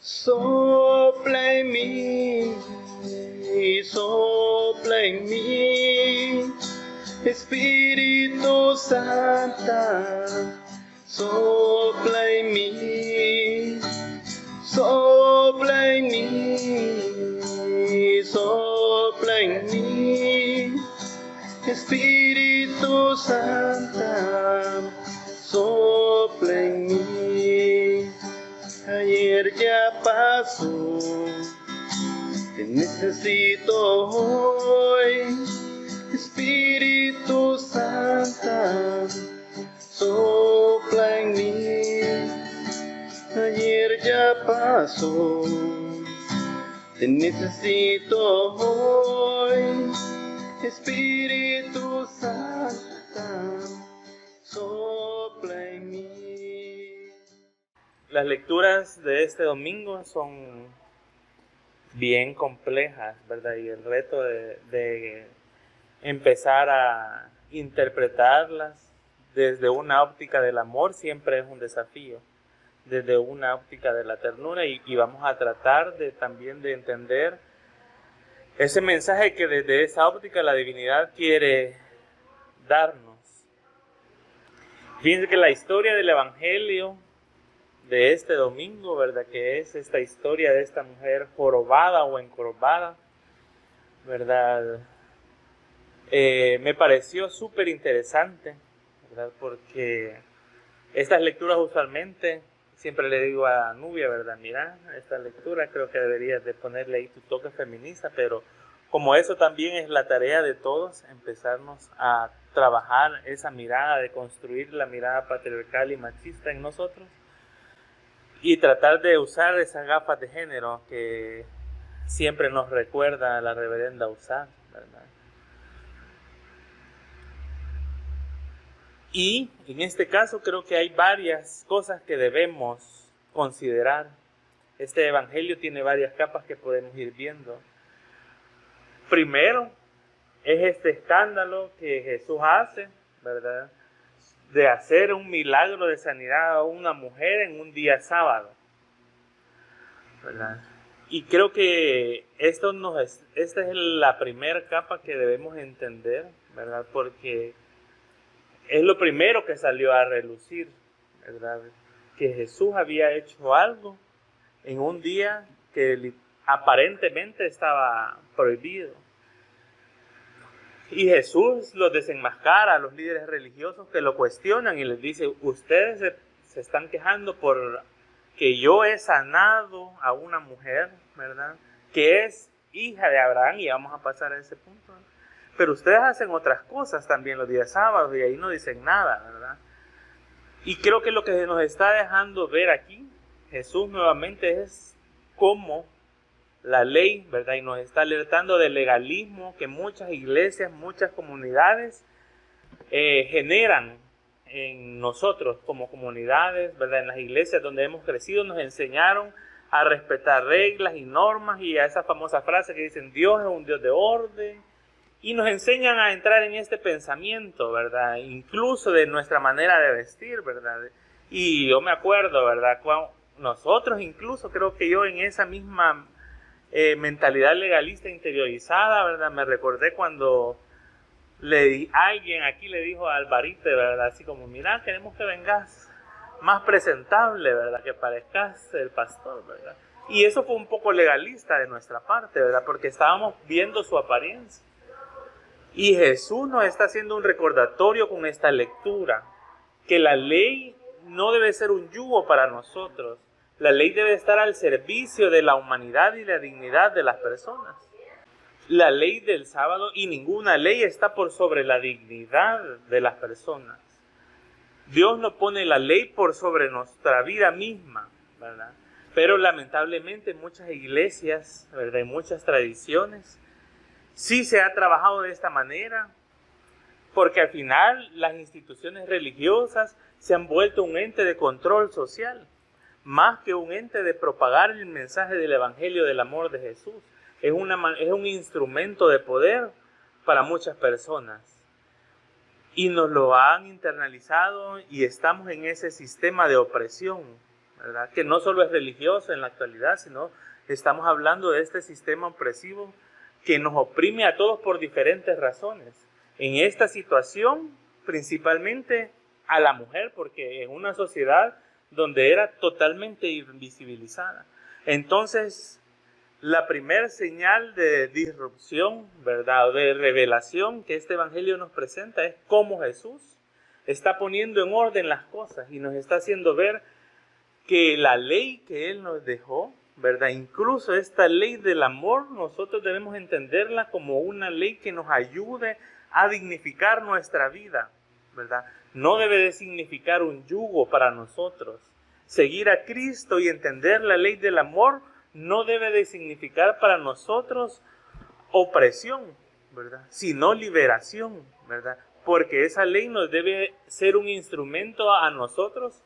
Sopla en mí, sopla en mí, Espíritu Santa, sopla en mí, sopla en mí, sopla en mí, Espíritu Santa, sopla en mí. Ayer ya pasó, te necesito hoy, Espíritu Santa, sopla en mí. Ayer ya pasó, te necesito hoy, Espíritu Santa, sopla en mí. Las lecturas de este domingo son bien complejas, ¿verdad? Y el reto de empezar a interpretarlas desde una óptica del amor siempre es un desafío, desde una óptica de la ternura, y vamos a tratar también de entender ese mensaje que desde esa óptica la divinidad quiere darnos. Fíjense que la historia del Evangelio de este domingo, ¿verdad? Que es esta historia de esta mujer jorobada o encorvada, ¿verdad? Me pareció súper interesante, ¿verdad? Porque estas lecturas usualmente, siempre le digo a Nubia, ¿verdad? Mira, esta lectura creo que deberías de ponerle ahí tu toque feminista, pero como eso también es la tarea de todos, empezarnos a trabajar esa mirada, de construir la mirada patriarcal y machista en nosotros, y tratar de usar esas gafas de género que siempre nos recuerda a la reverenda usar, ¿verdad? Y en este caso creo que hay varias cosas que debemos considerar. Este evangelio tiene varias capas que podemos ir viendo. Primero, es este escándalo que Jesús hace, ¿verdad? De hacer un milagro de sanidad a una mujer en un día sábado, ¿verdad? Y creo que esta es la primera capa que debemos entender, ¿verdad? Porque es lo primero que salió a relucir, ¿verdad? Que Jesús había hecho algo en un día que aparentemente estaba prohibido. Y Jesús los desenmascara a los líderes religiosos que lo cuestionan y les dice: ustedes se están quejando por que yo he sanado a una mujer, ¿verdad? Que es hija de Abraham, y vamos a pasar a ese punto, ¿verdad? Pero ustedes hacen otras cosas también los días sábados y ahí no dicen nada, ¿verdad? Y creo que lo que nos está dejando ver aquí Jesús nuevamente es cómo la ley, ¿verdad? Y nos está alertando del legalismo que muchas iglesias, muchas comunidades generan en nosotros como comunidades, ¿verdad? En las iglesias donde hemos crecido nos enseñaron a respetar reglas y normas, y a esa famosa frase que dicen: Dios es un Dios de orden, y nos enseñan a entrar en este pensamiento, ¿verdad? Incluso de nuestra manera de vestir, ¿verdad? Y yo me acuerdo, ¿verdad? Cuando nosotros incluso, creo que yo en esa misma mentalidad legalista interiorizada, ¿verdad? Me recordé cuando alguien aquí le dijo a Alvarite, ¿verdad? Así como: mira, queremos que vengas más presentable, ¿verdad? Que parezcas el pastor, ¿verdad? Y eso fue un poco legalista de nuestra parte, ¿verdad? Porque estábamos viendo su apariencia. Y Jesús nos está haciendo un recordatorio con esta lectura, que la ley no debe ser un yugo para nosotros. La ley debe estar al servicio de la humanidad y la dignidad de las personas. La ley del sábado y ninguna ley está por sobre la dignidad de las personas. Dios no pone la ley por sobre nuestra vida misma, ¿verdad? Pero lamentablemente en muchas iglesias, ¿verdad? En muchas tradiciones, sí se ha trabajado de esta manera, porque al final las instituciones religiosas se han vuelto un ente de control social, más que un ente de propagar el mensaje del evangelio del amor de Jesús. Es un instrumento de poder para muchas personas. Y nos lo han internalizado y estamos en ese sistema de opresión, ¿verdad? Que no solo es religioso en la actualidad, sino estamos hablando de este sistema opresivo que nos oprime a todos por diferentes razones. En esta situación, principalmente a la mujer, porque en una sociedad donde era totalmente invisibilizada. Entonces, la primera señal de disrupción, ¿verdad?, o de revelación que este evangelio nos presenta es cómo Jesús está poniendo en orden las cosas y nos está haciendo ver que la ley que Él nos dejó, ¿verdad?, incluso esta ley del amor, nosotros debemos entenderla como una ley que nos ayude a dignificar nuestra vida, ¿verdad? No debe de significar un yugo para nosotros. Seguir a Cristo y entender la ley del amor no debe de significar para nosotros opresión, ¿verdad?, sino liberación, ¿verdad? Porque esa ley nos debe ser un instrumento a nosotros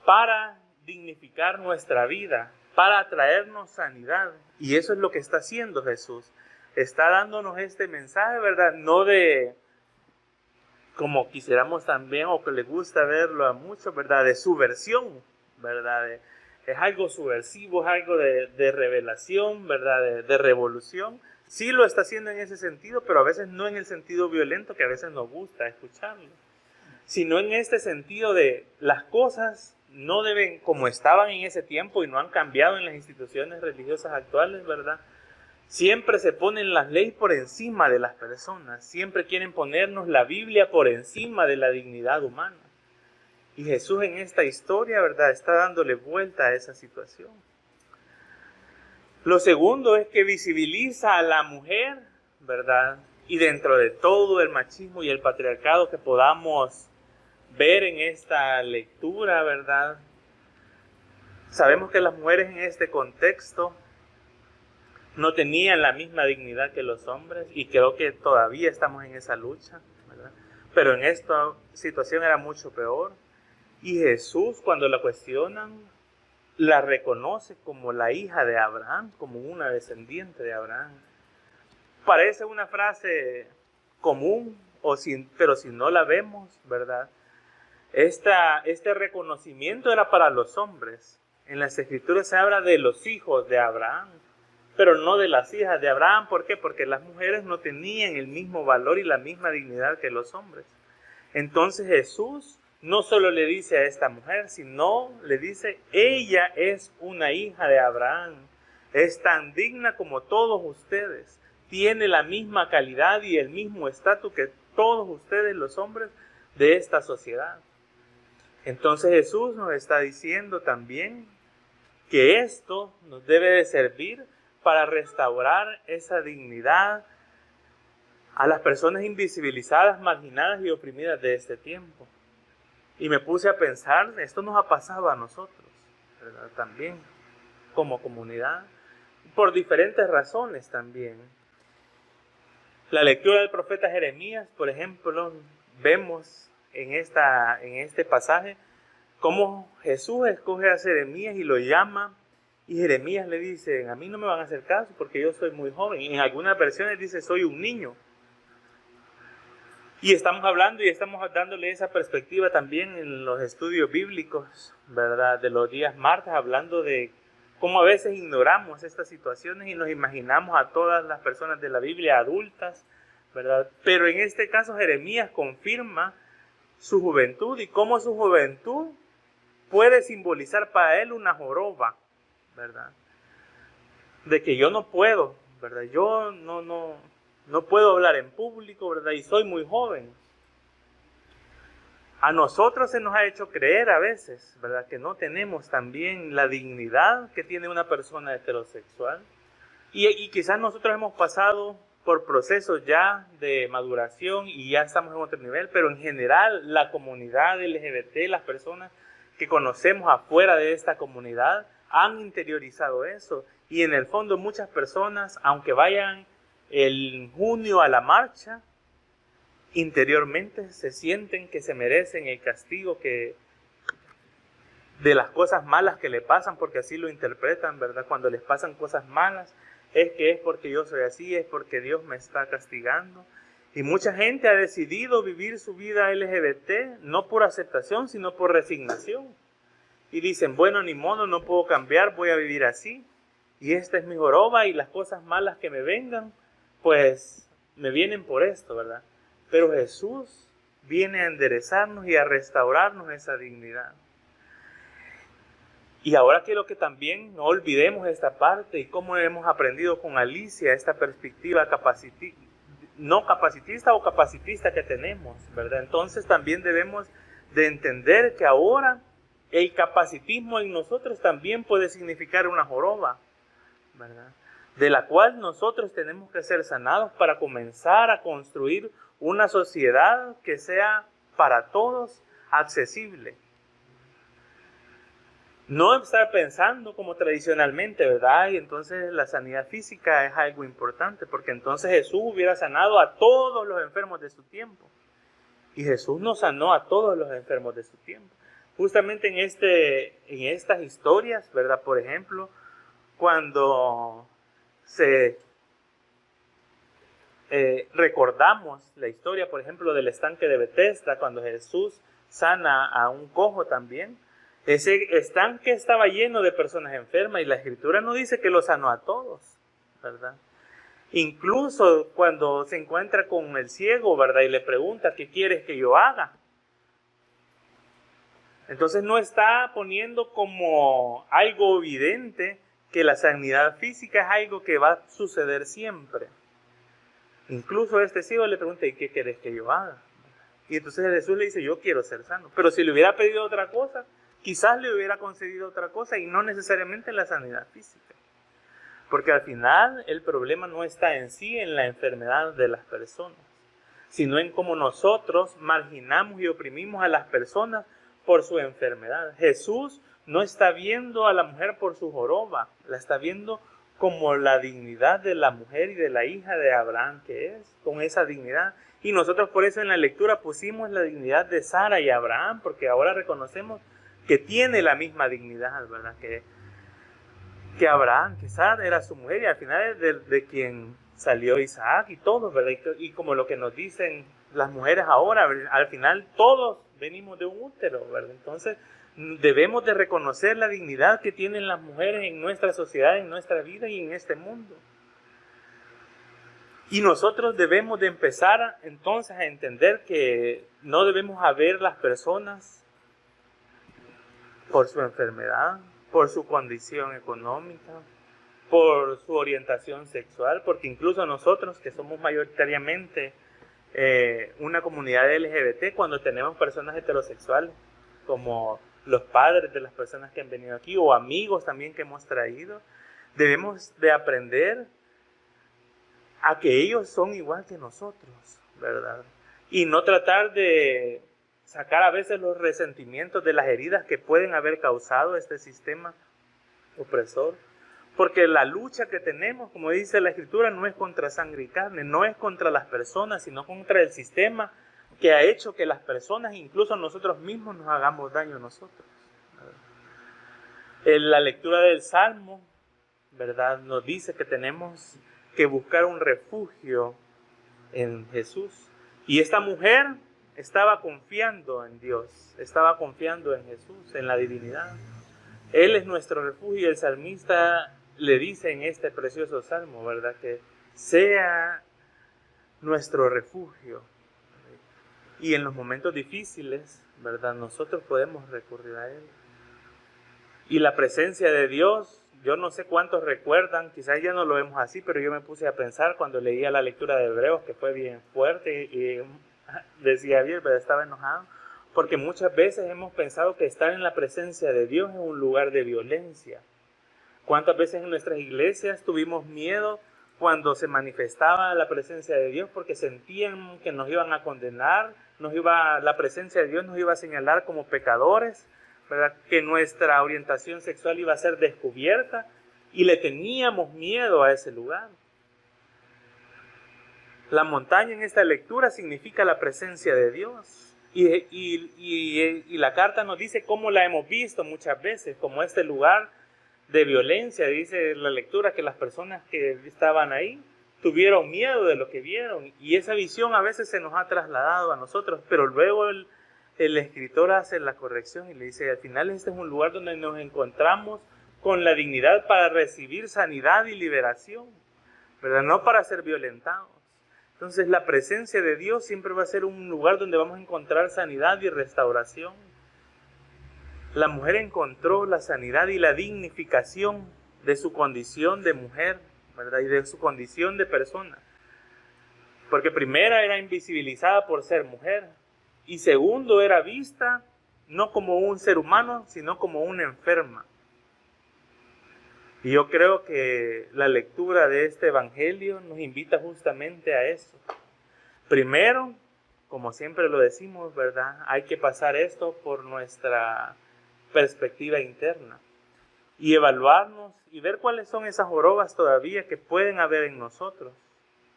para dignificar nuestra vida, para traernos sanidad. Y eso es lo que está haciendo Jesús. Está dándonos este mensaje, ¿verdad? No de, como quisiéramos también, o que le gusta verlo a muchos, ¿verdad?, de subversión, ¿verdad? Es algo subversivo, es algo de revelación, ¿verdad?, de revolución. Sí lo está haciendo en ese sentido, pero a veces no en el sentido violento que a veces nos gusta escucharlo, sino en este sentido de las cosas no deben, como estaban en ese tiempo y no han cambiado en las instituciones religiosas actuales, ¿verdad? Siempre se ponen las leyes por encima de las personas, siempre quieren ponernos la Biblia por encima de la dignidad humana. Y Jesús en esta historia, ¿verdad?, está dándole vuelta a esa situación. Lo segundo es que visibiliza a la mujer, ¿verdad? Y dentro de todo el machismo y el patriarcado que podamos ver en esta lectura, ¿verdad?, sabemos que las mujeres en este contexto no tenían la misma dignidad que los hombres y creo que todavía estamos en esa lucha, ¿verdad? Pero en esta situación era mucho peor. Y Jesús, cuando la cuestionan, la reconoce como la hija de Abraham, como una descendiente de Abraham. Parece una frase común, pero si no la vemos, ¿verdad? Este reconocimiento era para los hombres. En las Escrituras se habla de los hijos de Abraham, pero no de las hijas de Abraham. ¿Por qué? Porque las mujeres no tenían el mismo valor y la misma dignidad que los hombres. Entonces Jesús no solo le dice a esta mujer, sino le dice, ella es una hija de Abraham, es tan digna como todos ustedes, tiene la misma calidad y el mismo estatus que todos ustedes los hombres de esta sociedad. Entonces Jesús nos está diciendo también que esto nos debe de servir para restaurar esa dignidad a las personas invisibilizadas, marginadas y oprimidas de este tiempo. Y me puse a pensar, esto nos ha pasado a nosotros, ¿verdad?, también, como comunidad, por diferentes razones también. La lectura del profeta Jeremías, por ejemplo, vemos en este pasaje cómo Jesús escoge a Jeremías y lo llama, y Jeremías le dice, a mí no me van a hacer caso porque yo soy muy joven. Y en algunas versiones dice, soy un niño. Y estamos hablando y estamos dándole esa perspectiva también en los estudios bíblicos, ¿verdad?, de los días martes, hablando de cómo a veces ignoramos estas situaciones y nos imaginamos a todas las personas de la Biblia adultas, ¿verdad? Pero en este caso Jeremías confirma su juventud y cómo su juventud puede simbolizar para él una joroba, ¿verdad? De que yo no puedo, ¿verdad? Yo no puedo hablar en público, ¿verdad? Y soy muy joven. A nosotros se nos ha hecho creer a veces, ¿verdad?, que no tenemos también la dignidad que tiene una persona heterosexual. Y quizás nosotros hemos pasado por procesos ya de maduración y ya estamos en otro nivel, pero en general la comunidad LGBT, las personas que conocemos afuera de esta comunidad, han interiorizado eso. Y en el fondo muchas personas, aunque vayan el junio a la marcha, interiormente se sienten que se merecen el castigo de las cosas malas que le pasan, porque así lo interpretan, ¿verdad? Cuando les pasan cosas malas, es porque yo soy así, es porque Dios me está castigando. Y mucha gente ha decidido vivir su vida LGBT no por aceptación, sino por resignación. y dicen, bueno, ni modo, no puedo cambiar, voy a vivir así. Y esta es mi joroba y las cosas malas que me vengan, pues me vienen por esto, ¿verdad? Pero Jesús viene a enderezarnos y a restaurarnos esa dignidad. Y ahora quiero que también no olvidemos esta parte y cómo hemos aprendido con Alicia esta perspectiva no capacitista o capacitista que tenemos, ¿verdad? Entonces también debemos de entender que ahora el capacitismo en nosotros también puede significar una joroba, ¿verdad? De la cual nosotros tenemos que ser sanados para comenzar a construir una sociedad que sea para todos accesible. No estar pensando como tradicionalmente, ¿verdad? Y entonces la sanidad física es algo importante, porque entonces Jesús hubiera sanado a todos los enfermos de su tiempo. Y Jesús no sanó a todos los enfermos de su tiempo. Justamente en estas historias, ¿verdad? Por ejemplo, cuando recordamos la historia, por ejemplo, del estanque de Betesda, cuando Jesús sana a un cojo también. Ese estanque estaba lleno de personas enfermas y la Escritura no dice que lo sanó a todos, ¿verdad? Incluso cuando se encuentra con el ciego, ¿verdad? Y le pregunta, ¿qué quieres que yo haga? Entonces no está poniendo como algo evidente que la sanidad física es algo que va a suceder siempre. Incluso este ciego le pregunta, ¿y qué quieres que yo haga? Y entonces Jesús le dice, yo quiero ser sano. Pero si le hubiera pedido otra cosa, quizás le hubiera concedido otra cosa y no necesariamente la sanidad física. Porque al final el problema no está en sí en la enfermedad de las personas, sino en cómo nosotros marginamos y oprimimos a las personas por su enfermedad. Jesús no está viendo a la mujer por su joroba, la está viendo como la dignidad de la mujer y de la hija de Abraham que es, con esa dignidad. Y nosotros por eso en la lectura pusimos la dignidad de Sara y Abraham, porque ahora reconocemos que tiene la misma dignidad, ¿verdad? Que Abraham, que Sara era su mujer y al final es de quien salió Isaac y todos, ¿verdad? Y como lo que nos dicen las mujeres ahora, al final todos venimos de un útero, ¿verdad? Entonces debemos de reconocer la dignidad que tienen las mujeres en nuestra sociedad, en nuestra vida y en este mundo. Y nosotros debemos de empezar entonces a entender que no debemos ver las personas por su enfermedad, por su condición económica, por su orientación sexual, porque incluso nosotros que somos mayoritariamente una comunidad LGBT, cuando tenemos personas heterosexuales, como los padres de las personas que han venido aquí, o amigos también que hemos traído, debemos de aprender a que ellos son igual que nosotros, ¿verdad? Y no tratar de sacar a veces los resentimientos de las heridas que pueden haber causado este sistema opresor. Porque la lucha que tenemos, como dice la Escritura, no es contra sangre y carne, no es contra las personas, sino contra el sistema que ha hecho que las personas, incluso nosotros mismos, nos hagamos daño a nosotros. En la lectura del Salmo, ¿verdad?, nos dice que tenemos que buscar un refugio en Jesús. Y esta mujer estaba confiando en Dios, estaba confiando en Jesús, en la divinidad. Él es nuestro refugio y el salmista le dice en este precioso salmo, ¿verdad?, que sea nuestro refugio. Y en los momentos difíciles, ¿verdad?, nosotros podemos recurrir a Él. Y la presencia de Dios, yo no sé cuántos recuerdan, quizás ya no lo vemos así, pero yo me puse a pensar cuando leía la lectura de Hebreos, que fue bien fuerte, y decía bien, pero estaba enojado, porque muchas veces hemos pensado que estar en la presencia de Dios es un lugar de violencia. ¿Cuántas veces en nuestras iglesias tuvimos miedo cuando se manifestaba la presencia de Dios porque sentían que nos iban a condenar, la presencia de Dios nos iba a señalar como pecadores, ¿verdad?, que nuestra orientación sexual iba a ser descubierta y le teníamos miedo a ese lugar? La montaña en esta lectura significa la presencia de Dios. Y la carta nos dice cómo la hemos visto muchas veces, como este lugar de violencia. Dice la lectura que las personas que estaban ahí tuvieron miedo de lo que vieron. Y esa visión a veces se nos ha trasladado a nosotros, pero luego el escritor hace la corrección y le dice, al final este es un lugar donde nos encontramos con la dignidad para recibir sanidad y liberación, ¿verdad? No para ser violentados. Entonces la presencia de Dios siempre va a ser un lugar donde vamos a encontrar sanidad y restauración. La mujer encontró la sanidad y la dignificación de su condición de mujer, ¿verdad? Y de su condición de persona. Porque primera era invisibilizada por ser mujer. Y segundo, era vista no como un ser humano, sino como una enferma. Y yo creo que la lectura de este evangelio nos invita justamente a eso. Primero, como siempre lo decimos, ¿verdad? Hay que pasar esto por nuestra perspectiva interna y evaluarnos y ver cuáles son esas jorobas todavía que pueden haber en nosotros,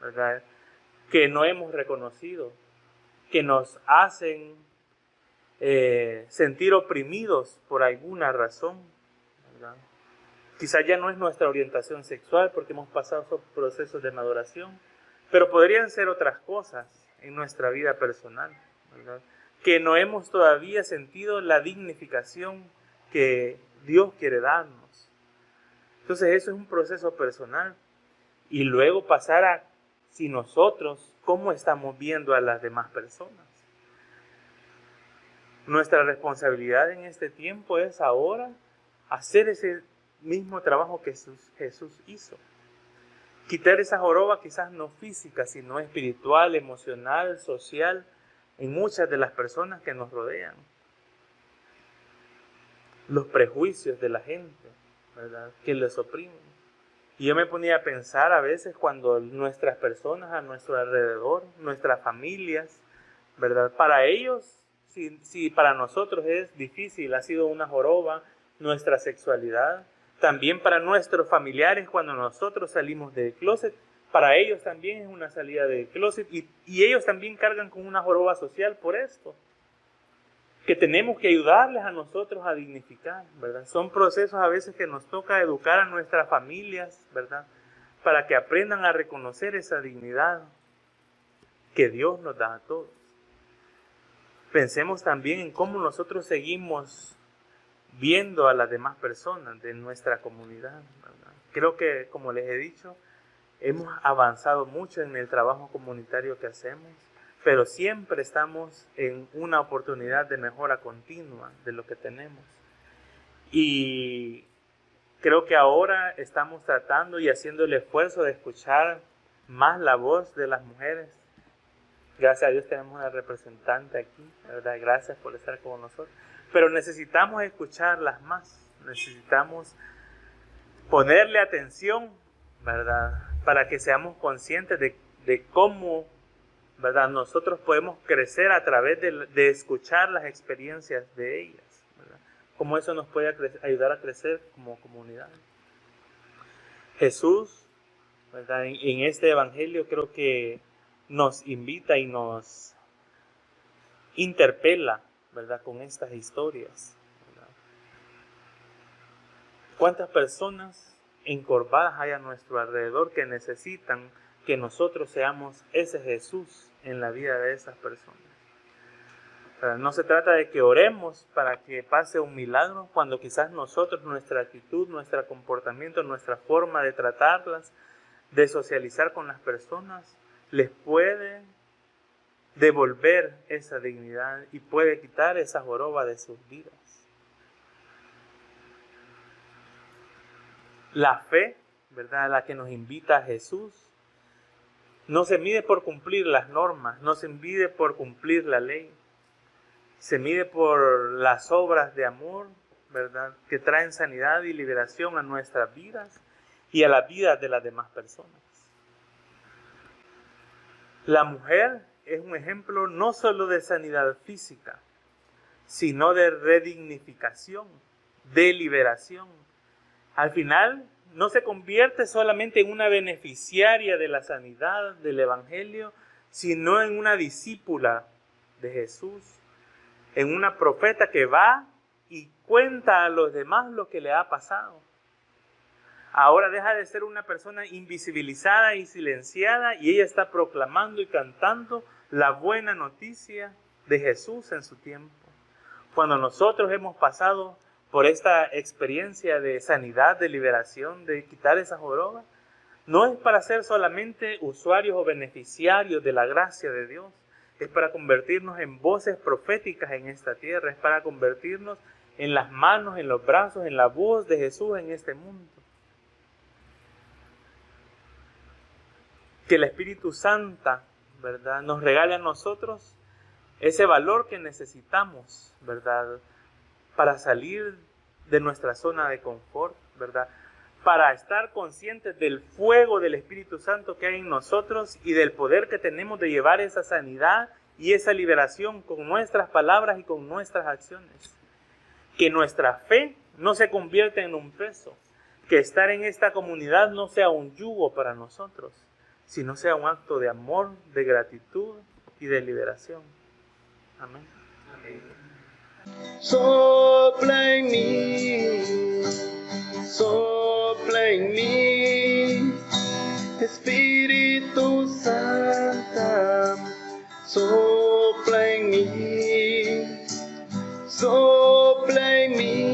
¿verdad? Que no hemos reconocido, que nos hacen sentir oprimidos por alguna razón, ¿verdad? Quizás ya no es nuestra orientación sexual porque hemos pasado esos procesos de maduración, pero podrían ser otras cosas en nuestra vida personal, ¿verdad? Que no hemos todavía sentido la dignificación que Dios quiere darnos. Entonces eso es un proceso personal. Y luego pasar a si nosotros, ¿cómo estamos viendo a las demás personas? Nuestra responsabilidad en este tiempo es ahora hacer ese mismo trabajo que Jesús hizo. Quitar esa joroba quizás no física, sino espiritual, emocional, social, en muchas de las personas que nos rodean. Los prejuicios de la gente, ¿verdad? Que les oprimen. Y yo me ponía a pensar a veces cuando nuestras personas a nuestro alrededor, nuestras familias, ¿verdad? Para ellos, si para nosotros es difícil, ha sido una joroba nuestra sexualidad, también para nuestros familiares cuando nosotros salimos del closet, para ellos también es una salida del closet y ellos también cargan con una joroba social por esto, que tenemos que ayudarles a nosotros a dignificar, ¿verdad? Son procesos a veces que nos toca educar a nuestras familias, ¿verdad? Para que aprendan a reconocer esa dignidad que Dios nos da a todos. Pensemos también en cómo nosotros seguimos viendo a las demás personas de nuestra comunidad, ¿verdad? Creo que, como les he dicho, hemos avanzado mucho en el trabajo comunitario que hacemos, pero siempre estamos en una oportunidad de mejora continua de lo que tenemos. Y creo que ahora estamos tratando y haciendo el esfuerzo de escuchar más la voz de las mujeres. Gracias a Dios tenemos una representante aquí, ¿verdad? Gracias por estar con nosotros. Pero necesitamos escucharlas más, necesitamos ponerle atención, ¿verdad? Para que seamos conscientes de cómo, ¿verdad? Nosotros podemos crecer a través de escuchar las experiencias de ellas, ¿verdad? Cómo eso nos puede ayudar a crecer como comunidad. Jesús, ¿verdad? En este evangelio creo que nos invita y nos interpela, ¿verdad? Con estas historias, ¿verdad? ¿Cuántas personas encorvadas hay a nuestro alrededor que necesitan que nosotros seamos ese Jesús en la vida de esas personas? No se trata de que oremos para que pase un milagro, cuando quizás nosotros, nuestra actitud, nuestro comportamiento, nuestra forma de tratarlas, de socializar con las personas, les puede devolver esa dignidad y puede quitar esa joroba de sus vidas. La fe, ¿verdad?, a la que nos invita Jesús, no se mide por cumplir las normas, no se mide por cumplir la ley, se mide por las obras de amor, ¿verdad?, que traen sanidad y liberación a nuestras vidas y a las vidas de las demás personas. La mujer es un ejemplo no solo de sanidad física, sino de redignificación, de liberación. Al final, no se convierte solamente en una beneficiaria de la sanidad del Evangelio, sino en una discípula de Jesús, en una profeta que va y cuenta a los demás lo que le ha pasado. Ahora deja de ser una persona invisibilizada y silenciada y ella está proclamando y cantando la buena noticia de Jesús en su tiempo. Cuando nosotros hemos pasado por esta experiencia de sanidad, de liberación, de quitar esa joroba, no es para ser solamente usuarios o beneficiarios de la gracia de Dios, es para convertirnos en voces proféticas en esta tierra, es para convertirnos en las manos, en los brazos, en la voz de Jesús en este mundo. Que el Espíritu Santo, ¿verdad?, nos regale a nosotros ese valor que necesitamos, ¿verdad?, para salir de nuestra zona de confort, ¿verdad?, para estar conscientes del fuego del Espíritu Santo que hay en nosotros y del poder que tenemos de llevar esa sanidad y esa liberación con nuestras palabras y con nuestras acciones. Que nuestra fe no se convierta en un peso, que estar en esta comunidad no sea un yugo para nosotros, sino sea un acto de amor, de gratitud y de liberación. Amén. Sopla en mí, sopla en mí, Espíritu Santo, sopla en mí, sopla en mí.